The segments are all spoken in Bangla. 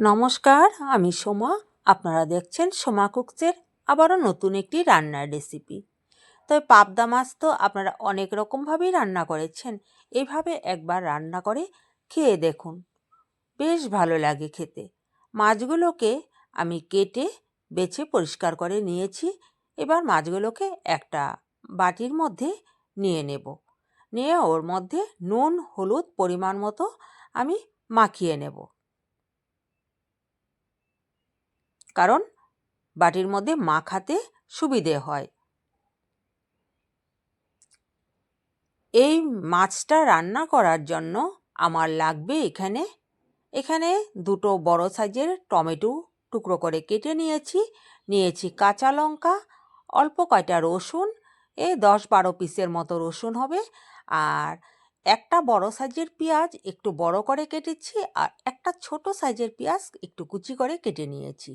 নমস্কার, আমি সোমা। আপনারা দেখছেন সোমা কুকসের আবারও নতুন একটি রান্নার রেসিপি। তবে পাবদা মাছ তো আপনারা অনেক রকমভাবেই রান্না করেছেন। এইভাবে একবার রান্না করে খেয়ে দেখুন, বেশ ভালো লাগে খেতে। মাছগুলোকে আমি কেটে বেছে পরিষ্কার করে নিয়েছি। এবার মাছগুলোকে একটা বাটির মধ্যে নিয়ে নেব। নিয়ে ওর মধ্যে নুন হলুদ পরিমাণ মতো আমি মাখিয়ে নেব, কারণ বাটির মধ্যে মাখাতে সুবিধে হয়। এই মাছটা রান্না করার জন্য আমার লাগবে এখানে দুটো বড় সাইজের টমেটো টুকরো করে কেটে নিয়েছি কাঁচা লঙ্কা, অল্প কয়টা রসুন, 10-12 পিসের মতো রসুন হবে, আর একটা বড় সাইজের পেঁয়াজ একটু বড় করে কেটেছি, আর একটা ছোট সাইজের পেঁয়াজ একটু কুচি করে কেটে নিয়েছি।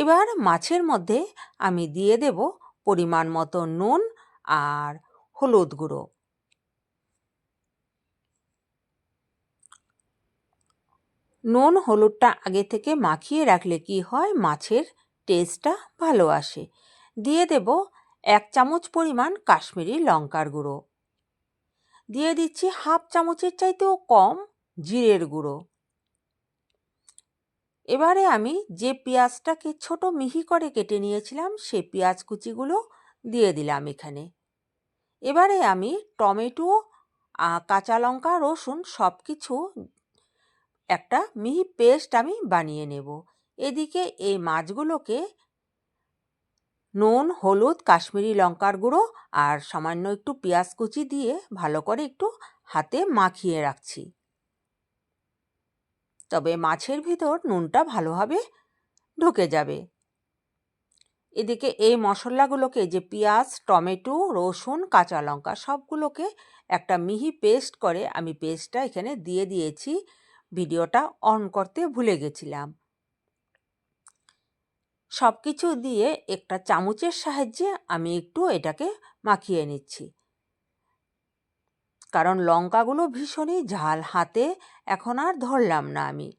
এবার মাছের মধ্যে আমি দিয়ে দেব পরিমাণ মতো নুন আর হলুদ গুঁড়ো। নুন হলুদটা আগে থেকে মাখিয়ে রাখলে কি হয়, মাছের টেস্টটা ভালো আসে। দিয়ে দেব 1 চামচ পরিমাণ কাশ্মীরি লঙ্কার গুঁড়ো। দিয়ে দিচ্ছি হাফ চামচের চাইতেও কম জিরের গুঁড়ো। এবারে আমি যে পেঁয়াজটাকে ছোট মিহি করে কেটে নিয়েছিলাম সেই পেঁয়াজ কুচিগুলো দিয়ে দিলাম এখানে। এবারে আমি টমেটো, কাঁচা লঙ্কা, রসুন সব কিছু একটা মিহি পেস্ট আমি বানিয়ে নেব। এদিকে এই মাছগুলোকে নুন হলুদ কাশ্মীরি লঙ্কার গুঁড়ো আর সামান্য একটু পেঁয়াজ কুচি দিয়ে ভালো করে একটু হাতে মাখিয়ে রাখছি। তবে মাছের ভিতর নুনটা ভালোভাবে ঢুকে যাবে। এদিকে এই মশলাগুলোকে, যে পেঁয়াজ টমেটো রসুন কাঁচা লঙ্কা সবগুলোকে একটা মিহি পেস্ট করে আমি পেস্টটা এখানে দিয়ে দিয়েছি। ভিডিওটা অন করতে ভুলে গেছিলাম। সব কিছু দিয়ে একটা চামচের সাহায্যে আমি একটু এটাকে মাখিয়ে নিচ্ছি, কারণ লঙ্কাগুলো ভীষণই ঝাল, হাতে এখন আর ধরলাম না আমি।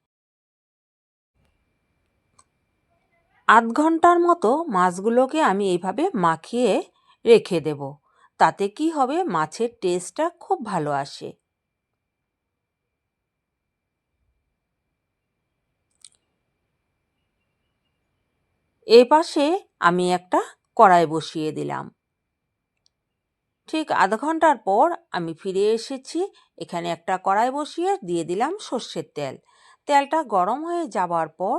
আধ ঘন্টার মতো মাছগুলোকে আমি এইভাবে মাখিয়ে রেখে দেব। তাতে কি হবে, মাছের টেস্টটা খুব ভালো আসে। এপাশে আমি একটা কড়াই বসিয়ে দিলাম। ঠিক আধ ঘন্টার পর আমি ফিরে এসেছি। এখানে একটা কড়াই বসিয়ে দিয়ে দিলাম সর্ষের তেল। তেলটা গরম হয়ে যাবার পর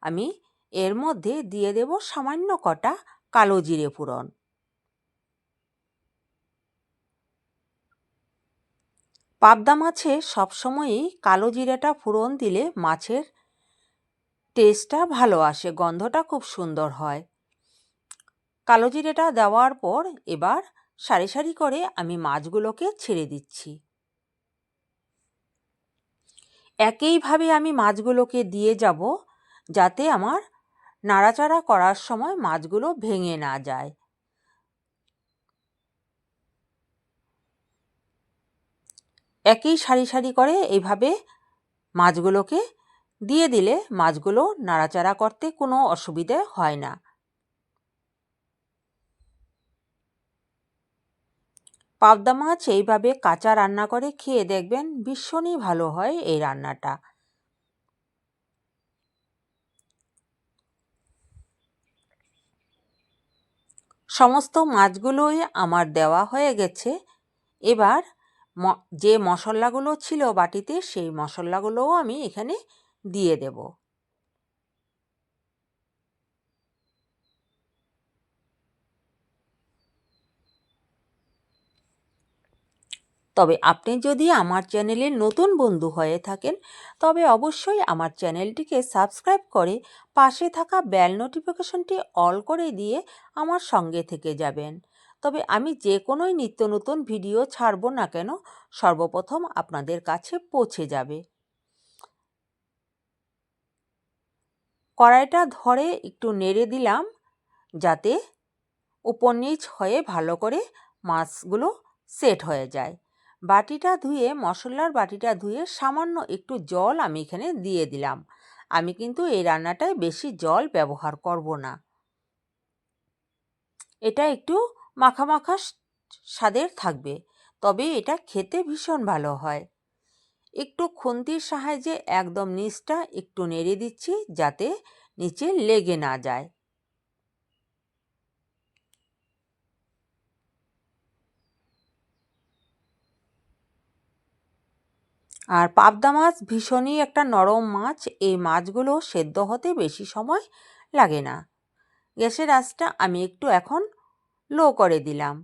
আমি এর মধ্যে দিয়ে দেব সামান্য কটা কালো জিরে ফোড়ন। পাবদা মাছে সবসময়ই কালো জিরেটা ফোড়ন দিলে মাছের টেস্টটা ভালো আসে, গন্ধটা খুব সুন্দর হয়। কালো জিরেটা দেওয়ার পর এবার সারি সারি করে আমি মাছগুলোকে ছেড়ে দিচ্ছি। একইভাবে আমি মাছগুলোকে দিয়ে যাব, যাতে আমার নাড়াচাড়া করার সময় মাছগুলো ভেঙে না যায়। একই সারি সারি করে এইভাবে মাছগুলোকে দিয়ে দিলে মাছগুলো নাড়াচাড়া করতে কোনো অসুবিধে হয় না। পাবদা মাছ এইভাবে কাঁচা রান্না করে খেয়ে দেখবেন, ভীষণই ভালো হয় এই রান্নাটা। সমস্ত মাছগুলোই আমার দেওয়া হয়ে গেছে। এবার যে মশলাগুলো ছিল বাটিতে সেই মশলাগুলোও আমি এখানে দিয়ে দেব। তবে আপনি যদি আমার চ্যানেলের নতুন বন্ধু হয়ে থাকেন, তবে অবশ্যই আমার চ্যানেলটিকে সাবস্ক্রাইব করে পাশে থাকা বেল নোটিফিকেশনটি অল করে দিয়ে আমার সঙ্গে থেকে যাবেন। তবে আমি যে কোনোই নিত্য নতুন ভিডিও ছাড়ব না কেন, সর্বপ্রথম আপনাদের কাছে পৌঁছে যাবে। কড়াইটা ধরে একটু নেড়ে দিলাম, যাতে উপর নিচ হয়ে ভালো করে মাছগুলো সেট হয়ে যায়। মশলার বাটিটা ধুয়ে সামান্য একটু জল আমি এখানে দিয়ে দিলাম। আমি কিন্তু এই রান্নাটায় বেশি জল ব্যবহার করব না। এটা একটু মাখা মাখা স্বাদের থাকবে, তবে এটা খেতে ভীষণ ভালো হয়। একটু খুন্তির সাহায্যে একদম নিচটা একটু নেড়ে দিচ্ছি যাতে নিচে লেগে না যায়। আর পাবদা মাছ ভীষণই একটা নরম মাছ, এই মাছগুলো সেদ্ধ হতে বেশি সময় লাগে না। গ্যাসের আঁচটা আমি একটু এখন লো করে দিলাম।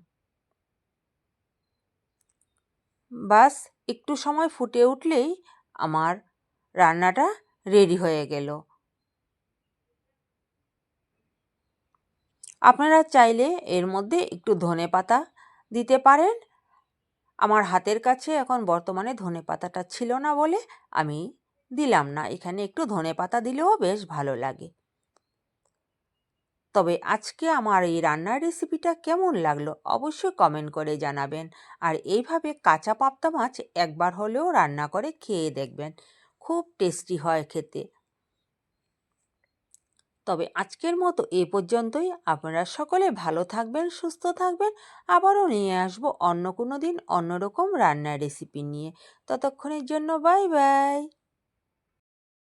বাস একটু সময় ফুটে উঠলেই আমার রান্নাটা রেডি হয়ে গেল। আপনারা চাইলে এর মধ্যে একটু ধনেপাতা দিতে পারেন। আমার হাতের কাছে এখন বর্তমানে ধনেপাতাটা ছিল না বলে আমি দিলাম না। এখানে একটু ধনেপাতা দিলেও বেশ ভালো লাগে। তবে আজকে আমার এই রান্নার রেসিপিটা কেমন লাগলো অবশ্যই কমেন্ট করে জানাবেন। আর এইভাবে কাঁচা পাবদা মাছ একবার হলেও রান্না করে খেয়ে দেখবেন, খুব টেস্টি হয় খেতে। তবে আজকের মতো এ পর্যন্তই। আপনারা সকলে ভালো থাকবেন, সুস্থ থাকবেন। আবারও নিয়ে আসবো অন্য কোনো দিন অন্যরকম রান্নার রেসিপি নিয়ে। ততক্ষণের জন্য বাই বাই।